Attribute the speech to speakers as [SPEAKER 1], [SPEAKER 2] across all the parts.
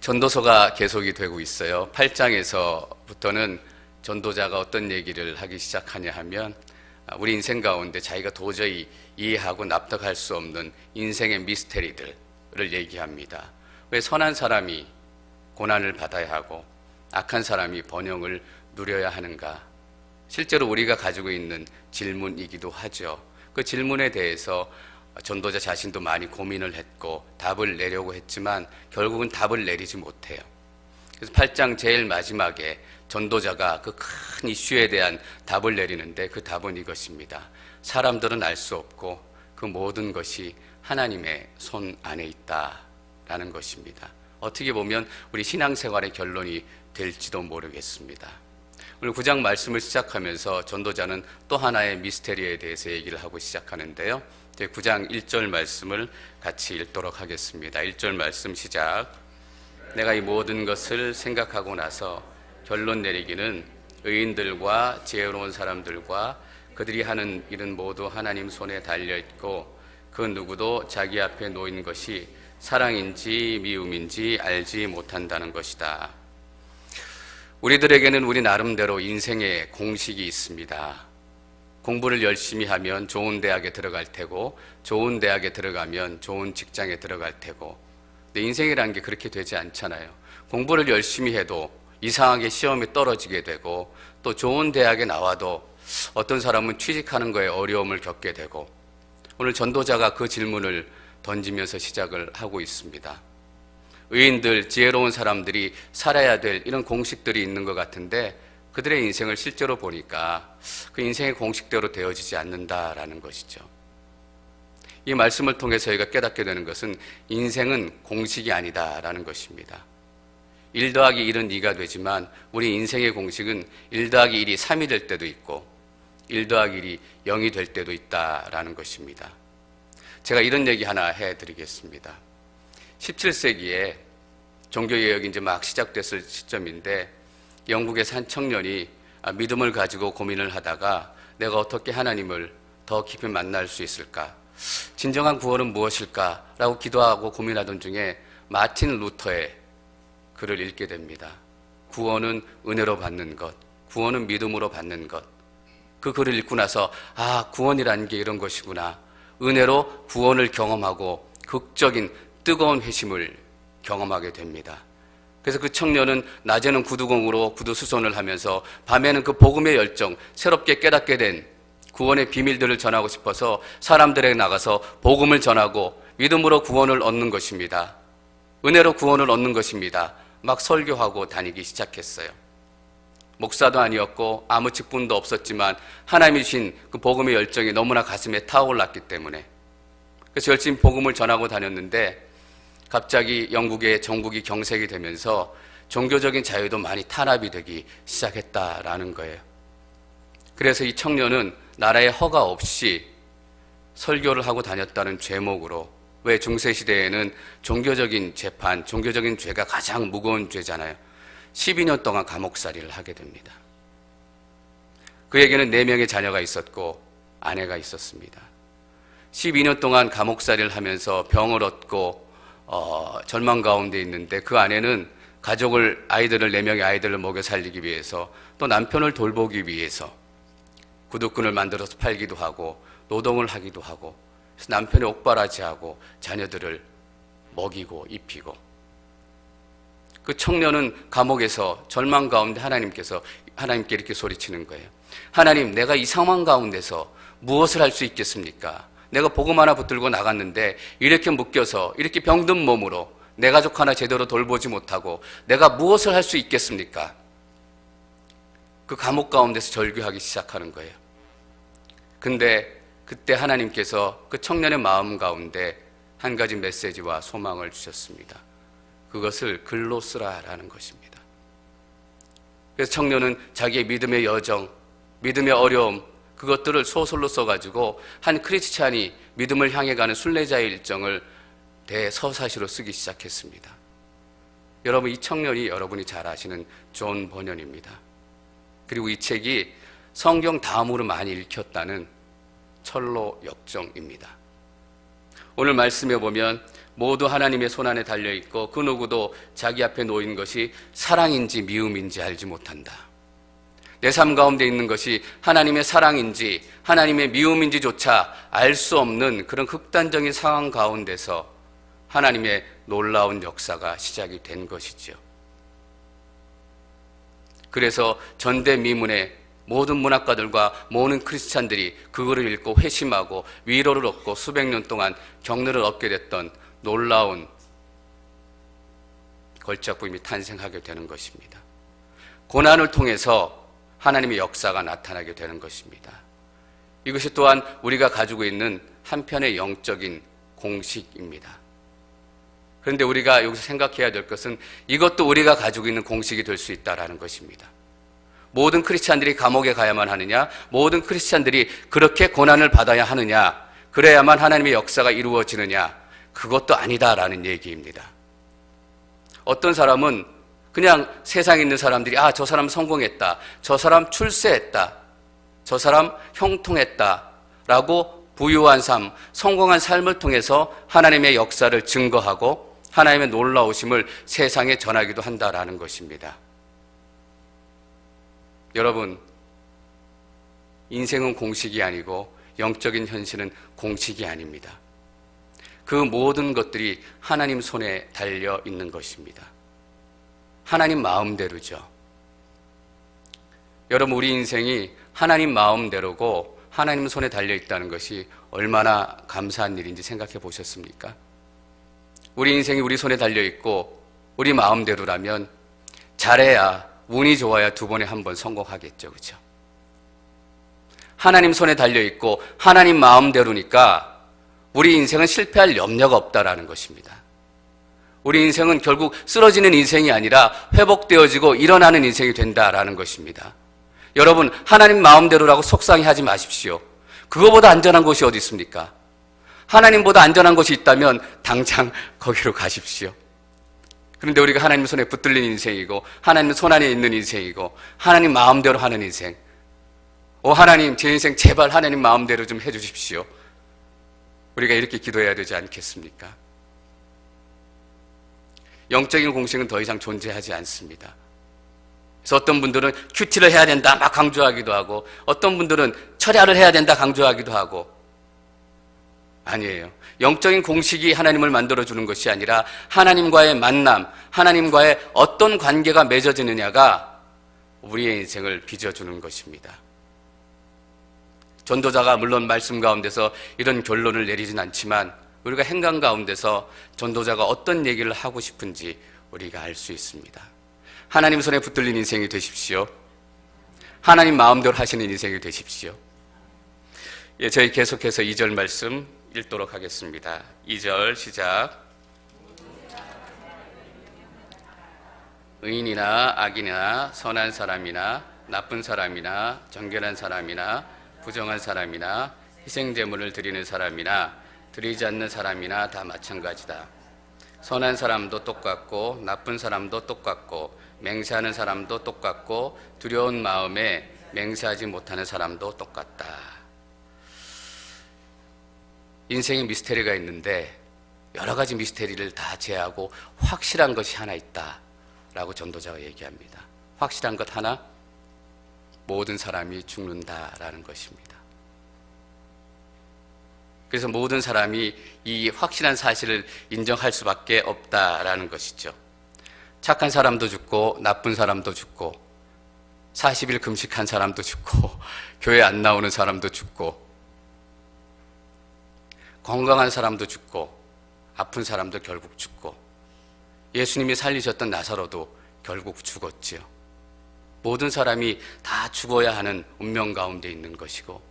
[SPEAKER 1] 전도서가 계속이 되고 있어요. 8장에서부터는 전도자가 어떤 얘기를 하기 시작하냐 하면 우리 인생 가운데 자기가 도저히 이해하고 납득할 수 없는 인생의 미스테리들을 얘기합니다. 왜 선한 사람이 고난을 받아야 하고 악한 사람이 번영을 누려야 하는가? 실제로 우리가 가지고 있는 질문이기도 하죠. 그 질문에 대해서 전도자 자신도 많이 고민을 했고 답을 내려고 했지만 결국은 답을 내리지 못해요. 그래서 8장 제일 마지막에 전도자가 그 큰 이슈에 대한 답을 내리는데 그 답은 이것입니다. 사람들은 알 수 없고 그 모든 것이 하나님의 손 안에 있다라는 것입니다. 어떻게 보면 우리 신앙생활의 결론이 될지도 모르겠습니다. 오늘 9장 말씀을 시작하면서 전도자는 또 하나의 미스테리에 대해서 얘기를 하고 시작하는데요. 9장 1절 말씀을 같이 읽도록 하겠습니다. 1절 말씀 시작. 내가 이 모든 것을 생각하고 나서 결론 내리기는 의인들과 지혜로운 사람들과 그들이 하는 일은 모두 하나님 손에 달려있고 그 누구도 자기 앞에 놓인 것이 사랑인지 미움인지 알지 못한다는 것이다. 우리들에게는 우리 나름대로 인생의 공식이 있습니다. 공부를 열심히 하면 좋은 대학에 들어갈 테고 좋은 대학에 들어가면 좋은 직장에 들어갈 테고 근데 인생이라는 게 그렇게 되지 않잖아요. 공부를 열심히 해도 이상하게 시험에 떨어지게 되고 또 좋은 대학에 나와도 어떤 사람은 취직하는 거에 어려움을 겪게 되고 오늘 전도자가 그 질문을 던지면서 시작을 하고 있습니다. 의인들, 지혜로운 사람들이 살아야 될 이런 공식들이 있는 것 같은데 그들의 인생을 실제로 보니까 그 인생의 공식대로 되어지지 않는다라는 것이죠. 이 말씀을 통해서 저희가 깨닫게 되는 것은 인생은 공식이 아니다라는 것입니다. 1 더하기 1은 2가 되지만 우리 인생의 공식은 1 더하기 1이 3이 될 때도 있고 1 더하기 1이 0이 될 때도 있다라는 것입니다. 제가 이런 얘기 하나 해드리겠습니다. 17세기에 종교개혁이 이제 막 시작됐을 시점인데 영국에서 한 청년이 믿음을 가지고 고민을 하다가 내가 어떻게 하나님을 더 깊이 만날 수 있을까? 진정한 구원은 무엇일까? 라고 기도하고 고민하던 중에 마틴 루터의 글을 읽게 됩니다. 구원은 은혜로 받는 것, 구원은 믿음으로 받는 것. 그 글을 읽고 나서 구원이라는 게 이런 것이구나. 은혜로 구원을 경험하고 극적인 뜨거운 회심을 경험하게 됩니다. 그래서 그 청년은 낮에는 구두공으로 구두수선을 하면서 밤에는 그 복음의 열정, 새롭게 깨닫게 된 구원의 비밀들을 전하고 싶어서 사람들에게 나가서 복음을 전하고 믿음으로 구원을 얻는 것입니다. 은혜로 구원을 얻는 것입니다. 막 설교하고 다니기 시작했어요. 목사도 아니었고 아무 직분도 없었지만 하나님이 주신 그 복음의 열정이 너무나 가슴에 타올랐기 때문에 그래서 열심히 복음을 전하고 다녔는데 갑자기 영국의 정국이 경색이 되면서 종교적인 자유도 많이 탄압이 되기 시작했다라는 거예요. 그래서 이 청년은 나라의 허가 없이 설교를 하고 다녔다는 죄목으로 왜 중세시대에는 종교적인 재판, 종교적인 죄가 가장 무거운 죄잖아요. 12년 동안 감옥살이를 하게 됩니다. 그에게는 4명의 자녀가 있었고 아내가 있었습니다. 12년 동안 감옥살이를 하면서 병을 얻고 절망 가운데 있는데 그 아내는 아이들을 4명의 아이들을 먹여 살리기 위해서 또 남편을 돌보기 위해서 구두끈을 만들어서 팔기도 하고 노동을 하기도 하고 그래서 남편이 옥바라지하고 자녀들을 먹이고 입히고 그 청년은 감옥에서 절망 가운데 하나님께 이렇게 소리치는 거예요. 하나님, 내가 이 상황 가운데서 무엇을 할 수 있겠습니까? 내가 복음 하나 붙들고 나갔는데 이렇게 묶여서 이렇게 병든 몸으로 내 가족 하나 제대로 돌보지 못하고 내가 무엇을 할 수 있겠습니까? 그 감옥 가운데서 절규하기 시작하는 거예요. 근데 그때 하나님께서 그 청년의 마음 가운데 한 가지 메시지와 소망을 주셨습니다. 그것을 글로 쓰라라는 것입니다. 그래서 청년은 자기의 믿음의 여정, 믿음의 어려움 그것들을 소설로 써가지고 한 크리스찬이 믿음을 향해 가는 순례자의 일정을 대서사시로 쓰기 시작했습니다. 여러분, 이 청년이 여러분이 잘 아시는 존 버년입니다. 그리고 이 책이 성경 다음으로 많이 읽혔다는 철로 역정입니다. 오늘 말씀에 보면 모두 하나님의 손안에 달려있고 그 누구도 자기 앞에 놓인 것이 사랑인지 미움인지 알지 못한다. 내 삶 가운데 있는 것이 하나님의 사랑인지 하나님의 미움인지조차 알 수 없는 그런 극단적인 상황 가운데서 하나님의 놀라운 역사가 시작이 된 것이죠. 그래서 전대미문의 모든 문학가들과 모든 크리스찬들이 그거를 읽고 회심하고 위로를 얻고 수백 년 동안 격려를 얻게 됐던 놀라운 걸작품이 탄생하게 되는 것입니다. 고난을 통해서 하나님의 역사가 나타나게 되는 것입니다. 이것이 또한 우리가 가지고 있는 한편의 영적인 공식입니다. 그런데 우리가 여기서 생각해야 될 것은 이것도 우리가 가지고 있는 공식이 될 수 있다는 것입니다. 모든 크리스찬들이 감옥에 가야만 하느냐? 모든 크리스찬들이 그렇게 고난을 받아야 하느냐? 그래야만 하나님의 역사가 이루어지느냐? 그것도 아니다라는 얘기입니다. 어떤 사람은 그냥 세상에 있는 사람들이 저 사람 성공했다, 저 사람 출세했다, 저 사람 형통했다 라고 부유한 삶, 성공한 삶을 통해서 하나님의 역사를 증거하고 하나님의 놀라우심을 세상에 전하기도 한다라는 것입니다. 여러분, 인생은 공식이 아니고 영적인 현실은 공식이 아닙니다. 그 모든 것들이 하나님 손에 달려 있는 것입니다. 하나님 마음대로죠. 여러분, 우리 인생이 하나님 마음대로고 하나님 손에 달려 있다는 것이 얼마나 감사한 일인지 생각해 보셨습니까? 우리 인생이 우리 손에 달려 있고 우리 마음대로라면 잘해야, 운이 좋아야 두 번에 한 번 성공하겠죠. 그렇죠? 하나님 손에 달려 있고 하나님 마음대로니까 우리 인생은 실패할 염려가 없다라는 것입니다. 우리 인생은 결국 쓰러지는 인생이 아니라 회복되어지고 일어나는 인생이 된다라는 것입니다. 여러분, 하나님 마음대로라고 속상해하지 마십시오. 그거보다 안전한 곳이 어디 있습니까? 하나님보다 안전한 곳이 있다면 당장 거기로 가십시오. 그런데 우리가 하나님 손에 붙들린 인생이고 하나님 손 안에 있는 인생이고 하나님 마음대로 하는 인생, 하나님, 제 인생 제발 하나님 마음대로 좀 해주십시오. 우리가 이렇게 기도해야 되지 않겠습니까? 영적인 공식은 더 이상 존재하지 않습니다. 그래서 어떤 분들은 큐티를 해야 된다 막 강조하기도 하고, 어떤 분들은 철야를 해야 된다 강조하기도 하고. 아니에요. 영적인 공식이 하나님을 만들어주는 것이 아니라 하나님과의 만남, 하나님과의 어떤 관계가 맺어지느냐가 우리의 인생을 빚어주는 것입니다. 전도자가 물론 말씀 가운데서 이런 결론을 내리진 않지만 우리가 행간 가운데서 전도자가 어떤 얘기를 하고 싶은지 우리가 알 수 있습니다. 하나님 손에 붙들린 인생이 되십시오. 하나님 마음대로 하시는 인생이 되십시오. 저희 계속해서 2절 말씀 읽도록 하겠습니다. 2절 시작. 의인이나 악인이나 선한 사람이나 나쁜 사람이나 정결한 사람이나 부정한 사람이나 희생제물을 드리는 사람이나 드리지 않는 사람이나 다 마찬가지다. 선한 사람도 똑같고 나쁜 사람도 똑같고 맹세하는 사람도 똑같고 두려운 마음에 맹세하지 못하는 사람도 똑같다. 인생에 미스테리가 있는데 여러 가지 미스테리를 다 제하고 확실한 것이 하나 있다라고 전도자가 얘기합니다. 확실한 것 하나, 모든 사람이 죽는다라는 것입니다. 그래서 모든 사람이 이 확실한 사실을 인정할 수밖에 없다라는 것이죠. 착한 사람도 죽고 나쁜 사람도 죽고 40일 금식한 사람도 죽고 교회 안 나오는 사람도 죽고 건강한 사람도 죽고 아픈 사람도 결국 죽고 예수님이 살리셨던 나사로도 결국 죽었지요. 모든 사람이 다 죽어야 하는 운명 가운데 있는 것이고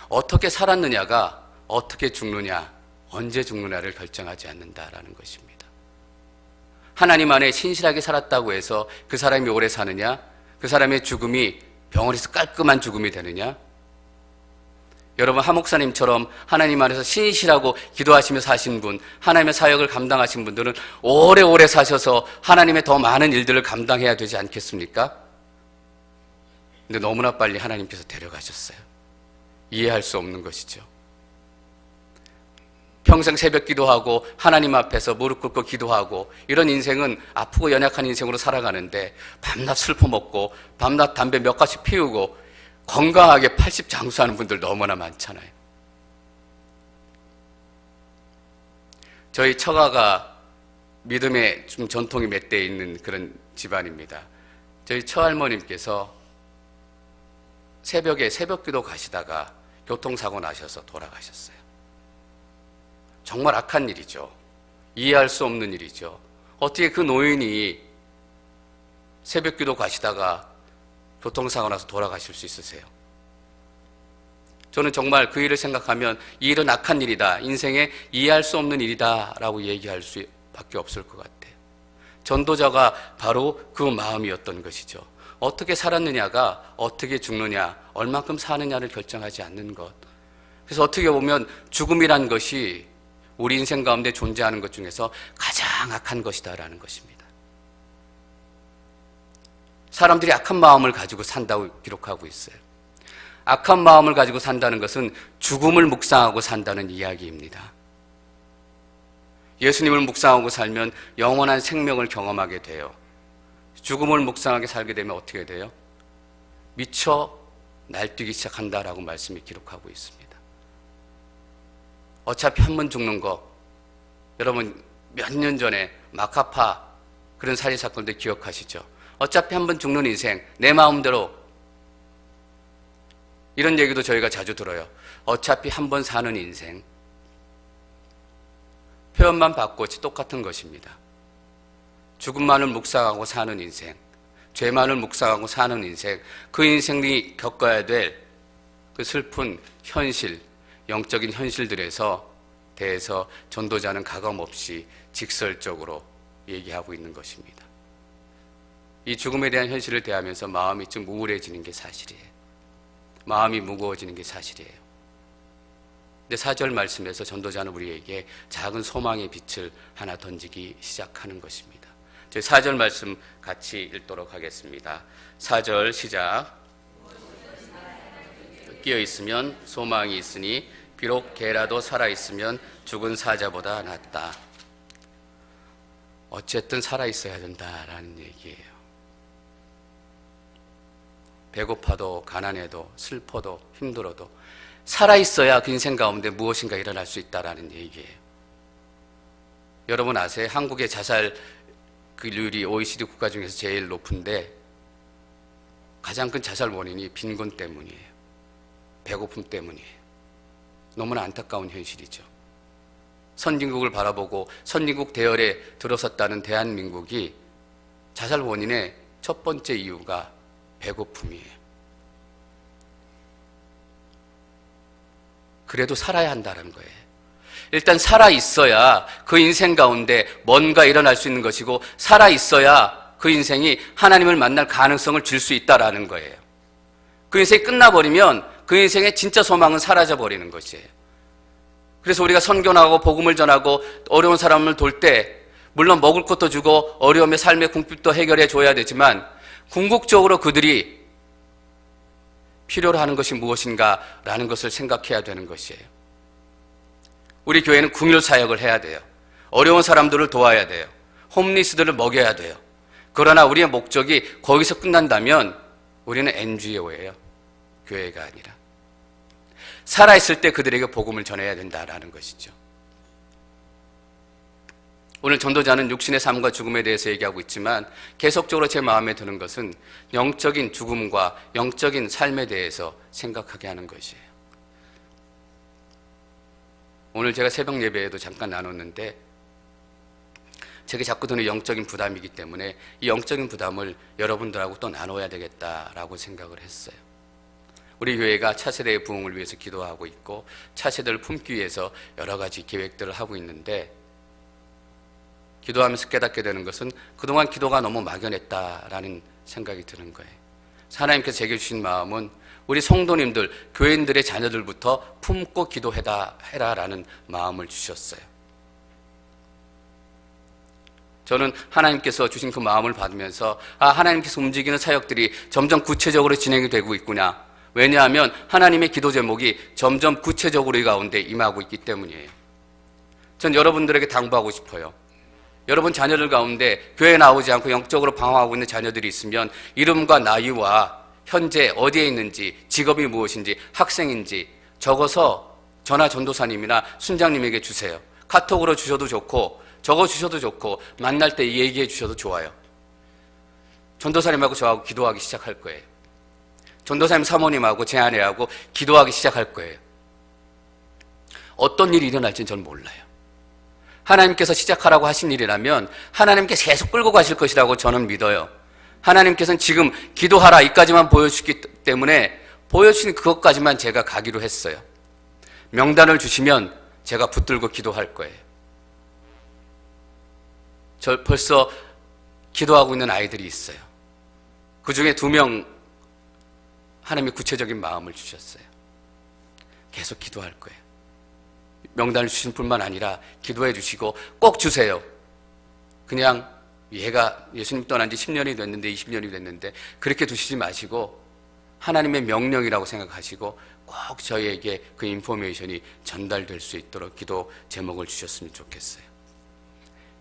[SPEAKER 1] 어떻게 살았느냐가 어떻게 죽느냐, 언제 죽느냐를 결정하지 않는다라는 것입니다. 하나님 안에 신실하게 살았다고 해서 그 사람이 오래 사느냐, 그 사람의 죽음이 병원에서 깔끔한 죽음이 되느냐. 여러분, 하 목사님처럼 하나님 안에서 신실하고 기도하시며 사신 분, 하나님의 사역을 감당하신 분들은 오래오래 사셔서 하나님의 더 많은 일들을 감당해야 되지 않겠습니까? 근데 너무나 빨리 하나님께서 데려가셨어요. 이해할 수 없는 것이죠. 평생 새벽 기도하고 하나님 앞에서 무릎 꿇고 기도하고 이런 인생은 아프고 연약한 인생으로 살아가는데 밤낮 슬퍼 먹고 밤낮 담배 몇 가지 피우고 건강하게 80 장수하는 분들 너무나 많잖아요. 저희 처가가 믿음의 좀 전통이 몇 대 있는 그런 집안입니다. 저희 처할머님께서 새벽에 새벽기도 가시다가 교통사고 나셔서 돌아가셨어요. 정말 악한 일이죠. 이해할 수 없는 일이죠. 어떻게 그 노인이 새벽기도 가시다가 교통사고 나서 돌아가실 수 있으세요? 저는 정말 그 일을 생각하면 이 일은 악한 일이다. 인생에 이해할 수 없는 일이다 라고 얘기할 수밖에 없을 것 같아요. 전도자가 바로 그 마음이었던 것이죠. 어떻게 살았느냐가 어떻게 죽느냐, 얼만큼 사느냐를 결정하지 않는 것. 그래서 어떻게 보면 죽음이란 것이 우리 인생 가운데 존재하는 것 중에서 가장 악한 것이다라는 것입니다. 사람들이 악한 마음을 가지고 산다고 기록하고 있어요. 악한 마음을 가지고 산다는 것은 죽음을 묵상하고 산다는 이야기입니다. 예수님을 묵상하고 살면 영원한 생명을 경험하게 돼요. 죽음을 묵상하게 살게 되면 어떻게 돼요? 미쳐 날뛰기 시작한다라고 말씀이 기록하고 있습니다. 어차피 한 번 죽는 거, 여러분 몇 년 전에 마카파 그런 살인사건들 기억하시죠? 어차피 한 번 죽는 인생, 내 마음대로, 이런 얘기도 저희가 자주 들어요. 어차피 한 번 사는 인생. 표현만 바꿨지 똑같은 것입니다. 죽음만을 묵상하고 사는 인생, 죄만을 묵상하고 사는 인생, 그 인생이 겪어야 될 그 슬픈 현실, 영적인 현실들에서 대해서 전도자는 가감없이 직설적으로 얘기하고 있는 것입니다. 이 죽음에 대한 현실을 대하면서 마음이 좀 우울해지는 게 사실이에요. 마음이 무거워지는 게 사실이에요. 근데 4절 말씀에서 전도자는 우리에게 작은 소망의 빛을 하나 던지기 시작하는 것입니다. 저희 4절 말씀 같이 읽도록 하겠습니다. 4절 시작. 끼어 있으면 소망이 있으니 비록 개라도 살아있으면 죽은 사자보다 낫다. 어쨌든 살아있어야 된다라는 얘기예요. 배고파도 가난해도 슬퍼도 힘들어도 살아있어야 그 인생 가운데 무엇인가 일어날 수 있다라는 얘기예요. 여러분 아세요? 한국의 자살률이 OECD 국가 중에서 제일 높은데 가장 큰 자살 원인이 빈곤 때문이에요. 배고픔 때문이에요. 너무나 안타까운 현실이죠. 선진국을 바라보고 선진국 대열에 들어섰다는 대한민국이 자살 원인의 첫 번째 이유가 배고픔이에요. 그래도 살아야 한다는 거예요. 일단 살아있어야 그 인생 가운데 뭔가 일어날 수 있는 것이고, 살아있어야 그 인생이 하나님을 만날 가능성을 줄 수 있다라는 거예요. 그 인생이 끝나버리면 그 인생의 진짜 소망은 사라져버리는 것이에요. 그래서 우리가 선교하고 복음을 전하고 어려운 사람을 돌 때 물론 먹을 것도 주고 어려움의 삶의 궁핍도 해결해 줘야 되지만 궁극적으로 그들이 필요로 하는 것이 무엇인가라는 것을 생각해야 되는 것이에요. 우리 교회는 긍휼 사역을 해야 돼요. 어려운 사람들을 도와야 돼요. 홈리스들을 먹여야 돼요. 그러나 우리의 목적이 거기서 끝난다면 우리는 NGO예요. 교회가 아니라. 살아있을 때 그들에게 복음을 전해야 된다라는 것이죠. 오늘 전도자는 육신의 삶과 죽음에 대해서 얘기하고 있지만 계속적으로 제 마음에 드는 것은 영적인 죽음과 영적인 삶에 대해서 생각하게 하는 것이에요. 오늘 제가 새벽 예배에도 잠깐 나눴는데 제게 자꾸 드는 영적인 부담이기 때문에 이 영적인 부담을 여러분들하고 또 나눠야 되겠다라고 생각을 했어요. 우리 교회가 차세대의 부흥을 위해서 기도하고 있고 차세대를 품기 위해서 여러 가지 계획들을 하고 있는데, 기도하면서 깨닫게 되는 것은 그동안 기도가 너무 막연했다라는 생각이 드는 거예요. 하나님께서 제게 주신 마음은 우리 성도님들, 교인들의 자녀들부터 품고 기도해라라는 마음을 주셨어요. 저는 하나님께서 주신 그 마음을 받으면서 하나님께서 움직이는 사역들이 점점 구체적으로 진행이 되고 있구나. 왜냐하면 하나님의 기도 제목이 점점 구체적으로 이 가운데 임하고 있기 때문이에요. 전 여러분들에게 당부하고 싶어요. 여러분 자녀들 가운데 교회에 나오지 않고 영적으로 방황하고 있는 자녀들이 있으면 이름과 나이와 현재 어디에 있는지, 직업이 무엇인지, 학생인지 적어서 전화 전도사님이나 순장님에게 주세요. 카톡으로 주셔도 좋고 적어 주셔도 좋고 만날 때 얘기해 주셔도 좋아요. 전도사님하고 저하고 기도하기 시작할 거예요. 전도사님 사모님하고 제 아내하고 기도하기 시작할 거예요. 어떤 일이 일어날지는 저는 몰라요. 하나님께서 시작하라고 하신 일이라면 하나님께서 계속 끌고 가실 것이라고 저는 믿어요. 하나님께서는 지금 기도하라 이까지만 보여주기 때문에 보여주신 그것까지만 제가 가기로 했어요. 명단을 주시면 제가 붙들고 기도할 거예요. 저 벌써 기도하고 있는 아이들이 있어요. 그 중에 2명 하나님이 구체적인 마음을 주셨어요. 계속 기도할 거예요. 명단을 주신 뿐만 아니라 기도해 주시고 꼭 주세요. 그냥 얘가 예수님 떠난 지 10년이 됐는데 20년이 됐는데 그렇게 두시지 마시고 하나님의 명령이라고 생각하시고 꼭 저희에게 그 인포메이션이 전달될 수 있도록 기도 제목을 주셨으면 좋겠어요.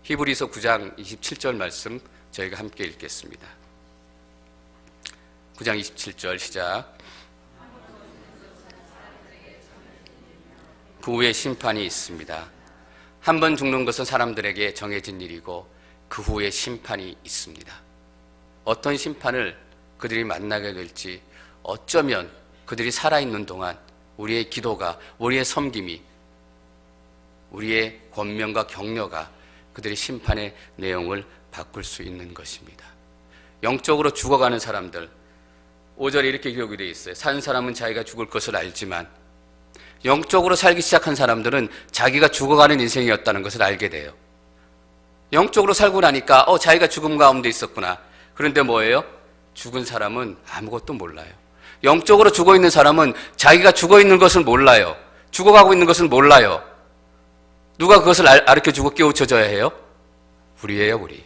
[SPEAKER 1] 히브리서 9장 27절 말씀 저희가 함께 읽겠습니다. 9장 27절 시작. 그 후에 심판이 있습니다. 한 번 죽는 것은 사람들에게 정해진 일이고 그 후에 심판이 있습니다. 어떤 심판을 그들이 만나게 될지 어쩌면 그들이 살아있는 동안 우리의 기도가, 우리의 섬김이, 우리의 권면과 격려가 그들의 심판의 내용을 바꿀 수 있는 것입니다. 영적으로 죽어가는 사람들, 5절에 이렇게 기록이 되어 있어요. 산 사람은 자기가 죽을 것을 알지만 영적으로 살기 시작한 사람들은 자기가 죽어가는 인생이었다는 것을 알게 돼요. 영적으로 살고 나니까 자기가 죽음 가운데 있었구나. 그런데 뭐예요? 죽은 사람은 아무것도 몰라요. 영적으로 죽어있는 사람은 자기가 죽어있는 것을 몰라요. 죽어가고 있는 것을 몰라요. 누가 그것을 가르쳐주고 깨우쳐줘야 해요? 우리예요, 우리.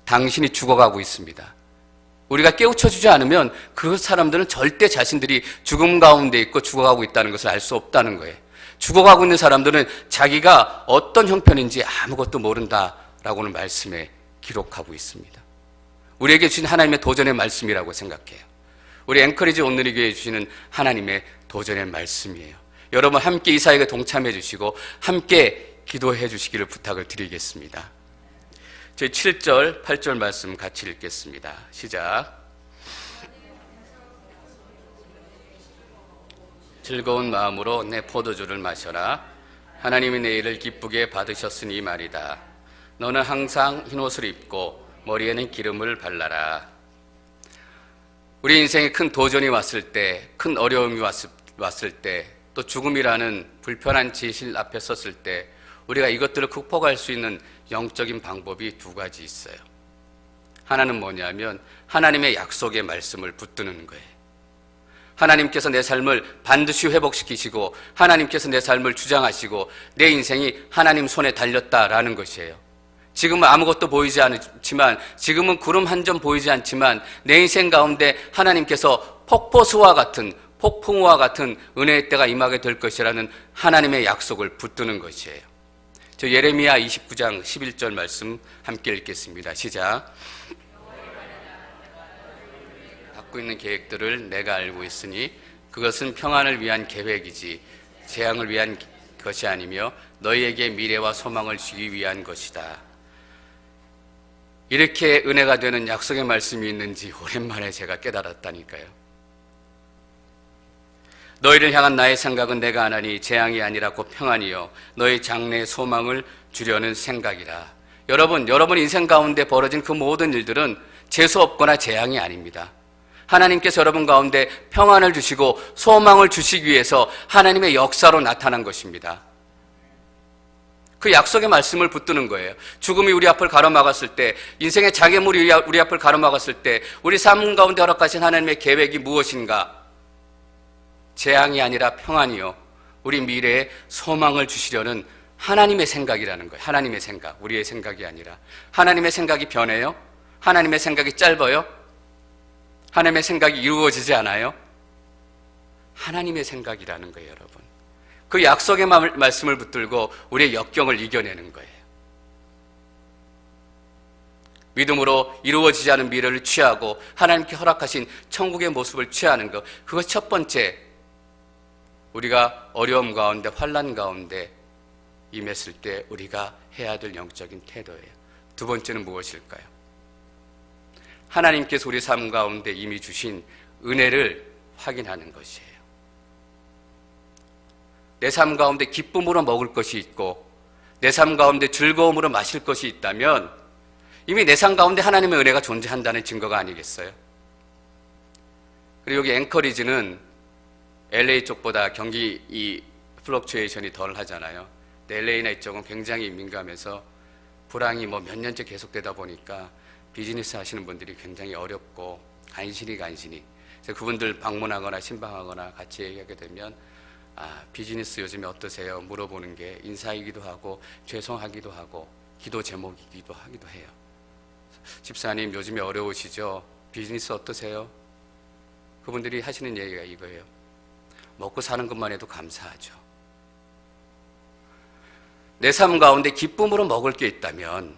[SPEAKER 1] 당신이 죽어가고 있습니다. 우리가 깨우쳐주지 않으면 그 사람들은 절대 자신들이 죽음 가운데 있고 죽어가고 있다는 것을 알 수 없다는 거예요. 죽어가고 있는 사람들은 자기가 어떤 형편인지 아무것도 모른다라고는 말씀에 기록하고 있습니다. 우리에게 주신 하나님의 도전의 말씀이라고 생각해요. 우리 앵커리지 온누리 교회에 주시는 하나님의 도전의 말씀이에요. 여러분 함께 이 사역에 동참해 주시고 함께 기도해 주시기를 부탁을 드리겠습니다. 저희 7절, 8절 말씀 같이 읽겠습니다. 시작. 즐거운 마음으로 내 포도주를 마셔라. 하나님이 내 일을 기쁘게 받으셨으니 말이다. 너는 항상 흰옷을 입고 머리에는 기름을 발라라. 우리 인생에 큰 도전이 왔을 때, 큰 어려움이 왔을 때, 또 죽음이라는 불편한 진실 앞에 섰을 때 우리가 이것들을 극복할 수 있는 영적인 방법이 2가지 있어요. 하나는 뭐냐면 하나님의 약속의 말씀을 붙드는 거예요. 하나님께서 내 삶을 반드시 회복시키시고 하나님께서 내 삶을 주장하시고 내 인생이 하나님 손에 달렸다라는 것이에요. 지금은 아무것도 보이지 않지만, 지금은 구름 한 점 보이지 않지만 내 인생 가운데 하나님께서 폭포수와 같은, 폭풍우와 같은 은혜의 때가 임하게 될 것이라는 하나님의 약속을 붙드는 것이에요. 저 예레미야 29장 11절 말씀 함께 읽겠습니다. 시작. 갖고 있는 계획들을 내가 알고 있으니 그것은 평안을 위한 계획이지 재앙을 위한 것이 아니며 너희에게 미래와 소망을 주기 위한 것이다. 이렇게 은혜가 되는 약속의 말씀이 있는지 오랜만에 제가 깨달았다니까요. 너희를 향한 나의 생각은 내가 아나니 재앙이 아니라 곧 평안이요 너희 장래의 소망을 주려는 생각이라. 여러분 인생 가운데 벌어진 그 모든 일들은 재수 없거나 재앙이 아닙니다. 하나님께서 여러분 가운데 평안을 주시고 소망을 주시기 위해서 하나님의 역사로 나타난 것입니다. 그 약속의 말씀을 붙드는 거예요. 죽음이 우리 앞을 가로막았을 때, 인생의 장애물이 우리 앞을 가로막았을 때 우리 삶 가운데 허락하신 하나님의 계획이 무엇인가? 재앙이 아니라 평안이요 우리 미래에 소망을 주시려는 하나님의 생각이라는 거예요. 하나님의 생각, 우리의 생각이 아니라. 하나님의 생각이 변해요? 하나님의 생각이 짧아요? 하나님의 생각이 이루어지지 않아요? 하나님의 생각이라는 거예요, 여러분. 그 약속의 말씀을 붙들고 우리의 역경을 이겨내는 거예요. 믿음으로 이루어지지 않은 미래를 취하고 하나님께 허락하신 천국의 모습을 취하는 것, 그것이 첫 번째, 우리가 어려움 가운데 환난 가운데 임했을 때 우리가 해야 될 영적인 태도예요. 두 번째는 무엇일까요? 하나님께서 우리 삶 가운데 이미 주신 은혜를 확인하는 것이에요. 내 삶 가운데 기쁨으로 먹을 것이 있고 내 삶 가운데 즐거움으로 마실 것이 있다면 이미 내 삶 가운데 하나님의 은혜가 존재한다는 증거가 아니겠어요? 그리고 여기 앵커리지는 LA 쪽보다 경기 이 플럭추에이션이 덜 하잖아요. 근데 LA나 이쪽은 굉장히 민감해서 불황이 몇 년째 계속되다 보니까 비즈니스 하시는 분들이 굉장히 어렵고 간신히 그래서 그분들 방문하거나 신방하거나 같이 얘기하게 되면 비즈니스 요즘에 어떠세요? 물어보는 게 인사이기도 하고 죄송하기도 하고 기도 제목이기도 하기도 해요. 집사님 요즘에 어려우시죠? 비즈니스 어떠세요? 그분들이 하시는 얘기가 이거예요. 먹고 사는 것만 해도 감사하죠. 내 삶 가운데 기쁨으로 먹을 게 있다면,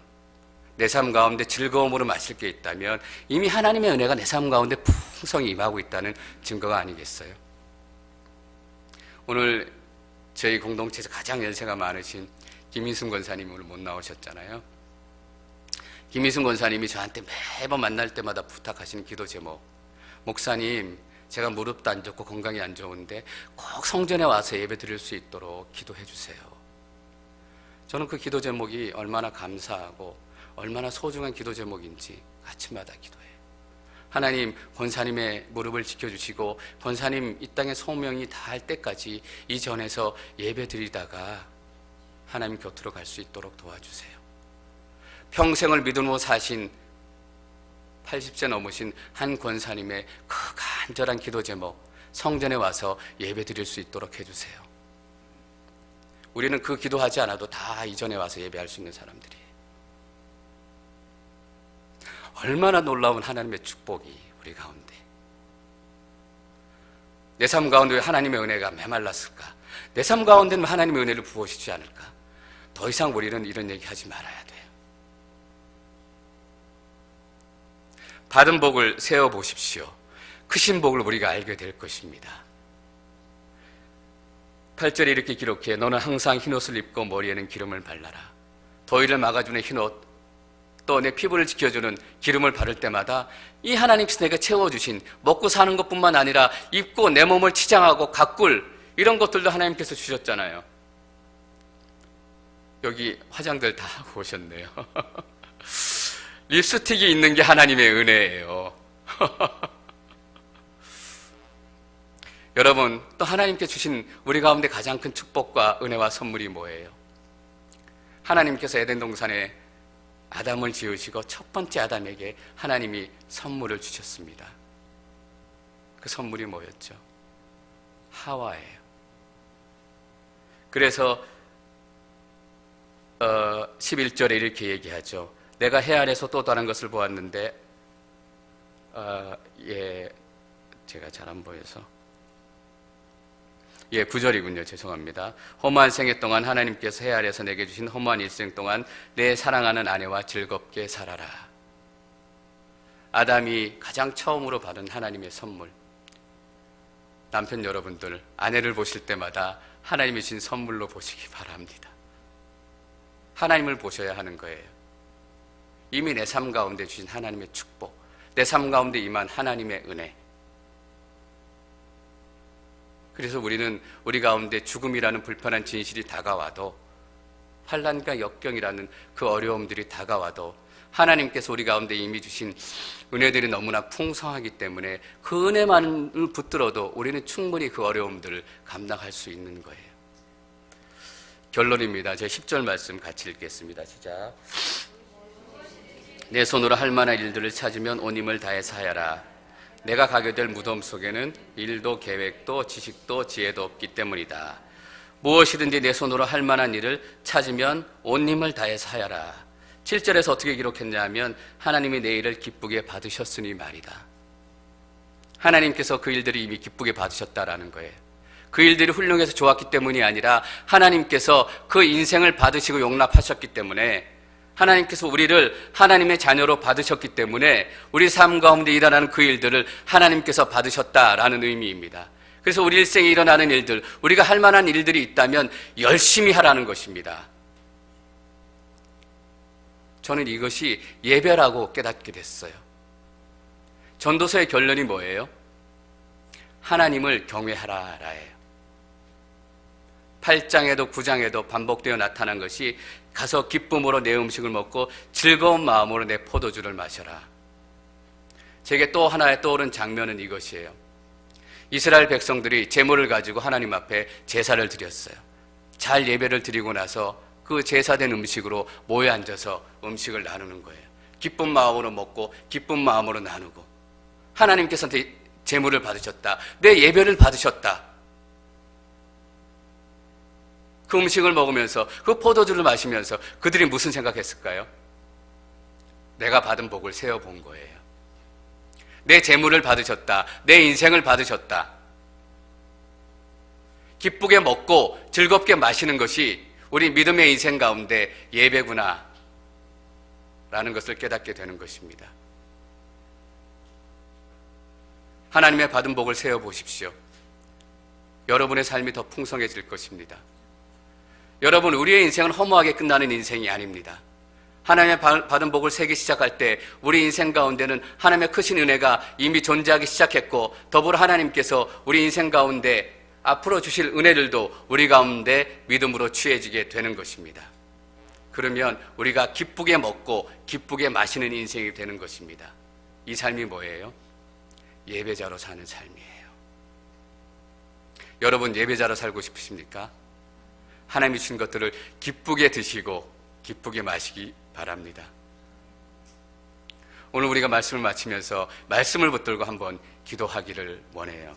[SPEAKER 1] 내 삶 가운데 즐거움으로 마실 게 있다면 이미 하나님의 은혜가 내 삶 가운데 풍성히 임하고 있다는 증거가 아니겠어요? 오늘 저희 공동체에서 가장 연세가 많으신 김인순 권사님이 오늘 못 나오셨잖아요. 김인순 권사님이 저한테 매번 만날 때마다 부탁하시는 기도 제목, 목사님 제가 무릎도 안 좋고 건강이 안 좋은데 꼭 성전에 와서 예배 드릴 수 있도록 기도해 주세요. 저는 그 기도 제목이 얼마나 감사하고 얼마나 소중한 기도 제목인지 아침마다 기도해요. 하나님, 권사님의 무릎을 지켜주시고 권사님 이 땅의 소명이 다할 때까지 이 전에서 예배 드리다가 하나님 곁으로 갈 수 있도록 도와주세요. 평생을 믿음으로 사신 80세 넘으신 한 권사님의 그 간절한 기도 제목, 성전에 와서 예배 드릴 수 있도록 해주세요. 우리는 그 기도하지 않아도 다 이전에 와서 예배할 수 있는 사람들이에요. 얼마나 놀라운 하나님의 축복이 우리 가운데. 내 삶 가운데 하나님의 은혜가 메말랐을까? 내 삶 가운데는 하나님의 은혜를 부어주시지 않을까? 더 이상 우리는 이런 얘기 하지 말아야 돼요. 받은 복을 세어보십시오. 크신 복을 우리가 알게 될 것입니다. 8절에 이렇게 기록해 너는 항상 흰옷을 입고 머리에는 기름을 발라라. 더위를 막아주는 흰옷, 또 내 피부를 지켜주는 기름을 바를 때마다 이 하나님께서 내가 채워주신 먹고 사는 것뿐만 아니라 입고 내 몸을 치장하고 가꿀 이런 것들도 하나님께서 주셨잖아요. 여기 화장들 다 하고 오셨네요. 립스틱이 있는 게 하나님의 은혜예요. 여러분, 또 하나님께 주신 우리 가운데 가장 큰 축복과 은혜와 선물이 뭐예요? 하나님께서 에덴 동산에 아담을 지으시고 첫 번째 아담에게 하나님이 선물을 주셨습니다. 그 선물이 뭐였죠? 하와예요. 그래서 11절에 이렇게 얘기하죠. 내가 해 아래서 또 다른 것을 보았는데 제가 잘 안 보여서 9절이군요. 죄송합니다. 허무한 생애 동안 하나님께서 해 아래서 내게 주신 허무한 일생 동안 내 사랑하는 아내와 즐겁게 살아라. 아담이 가장 처음으로 받은 하나님의 선물. 남편 여러분들, 아내를 보실 때마다 하나님이 주신 선물로 보시기 바랍니다. 하나님을 보셔야 하는 거예요. 이미 내 삶 가운데 주신 하나님의 축복, 내 삶 가운데 임한 하나님의 은혜. 그래서 우리는 우리 가운데 죽음이라는 불편한 진실이 다가와도, 환난과 역경이라는 그 어려움들이 다가와도 하나님께서 우리 가운데 이미 주신 은혜들이 너무나 풍성하기 때문에 그 은혜만을 붙들어도 우리는 충분히 그 어려움들을 감당할 수 있는 거예요. 결론입니다. 제 10절 말씀 같이 읽겠습니다. 시작. 내 손으로 할 만한 일들을 찾으면 온 힘을 다해서 하여라. 내가 가게 될 무덤 속에는 일도 계획도 지식도 지혜도 없기 때문이다. 무엇이든지 내 손으로 할 만한 일을 찾으면 온 힘을 다해서 하여라. 7절에서 어떻게 기록했냐 하면 하나님이 내 일을 기쁘게 받으셨으니 말이다. 하나님께서 그 일들이 이미 기쁘게 받으셨다라는 거예요. 그 일들이 훌륭해서 좋았기 때문이 아니라 하나님께서 그 인생을 받으시고 용납하셨기 때문에, 하나님께서 우리를 하나님의 자녀로 받으셨기 때문에 우리 삶 가운데 일어나는 그 일들을 하나님께서 받으셨다라는 의미입니다. 그래서 우리 일생에 일어나는 일들, 우리가 할 만한 일들이 있다면 열심히 하라는 것입니다. 저는 이것이 예배라고 깨닫게 됐어요. 전도서의 결론이 뭐예요? 하나님을 경외하라라예요. 8장에도 9장에도 반복되어 나타난 것이 가서 기쁨으로 내 음식을 먹고 즐거운 마음으로 내 포도주를 마셔라. 제게 또 하나의 떠오른 장면은 이것이에요. 이스라엘 백성들이 제물을 가지고 하나님 앞에 제사를 드렸어요. 잘 예배를 드리고 나서 그 제사된 음식으로 모여 앉아서 음식을 나누는 거예요. 기쁜 마음으로 먹고 기쁜 마음으로 나누고, 하나님께서 내 제물을 받으셨다, 내 예배를 받으셨다. 그 음식을 먹으면서, 그 포도주를 마시면서 그들이 무슨 생각했을까요? 내가 받은 복을 세어본 거예요. 내 재물을 받으셨다, 내 인생을 받으셨다. 기쁘게 먹고 즐겁게 마시는 것이 우리 믿음의 인생 가운데 예배구나 라는 것을 깨닫게 되는 것입니다. 하나님의 받은 복을 세어보십시오. 여러분의 삶이 더 풍성해질 것입니다. 여러분, 우리의 인생은 허무하게 끝나는 인생이 아닙니다. 하나님의 받은 복을 세기 시작할 때 우리 인생 가운데는 하나님의 크신 은혜가 이미 존재하기 시작했고, 더불어 하나님께서 우리 인생 가운데 앞으로 주실 은혜들도 우리 가운데 믿음으로 취해지게 되는 것입니다. 그러면 우리가 기쁘게 먹고 기쁘게 마시는 인생이 되는 것입니다. 이 삶이 뭐예요? 예배자로 사는 삶이에요. 여러분, 예배자로 살고 싶으십니까? 하나님이 주신 것들을 기쁘게 드시고 기쁘게 마시기 바랍니다. 오늘 우리가 말씀을 마치면서 말씀을 붙들고 한번 기도하기를 원해요.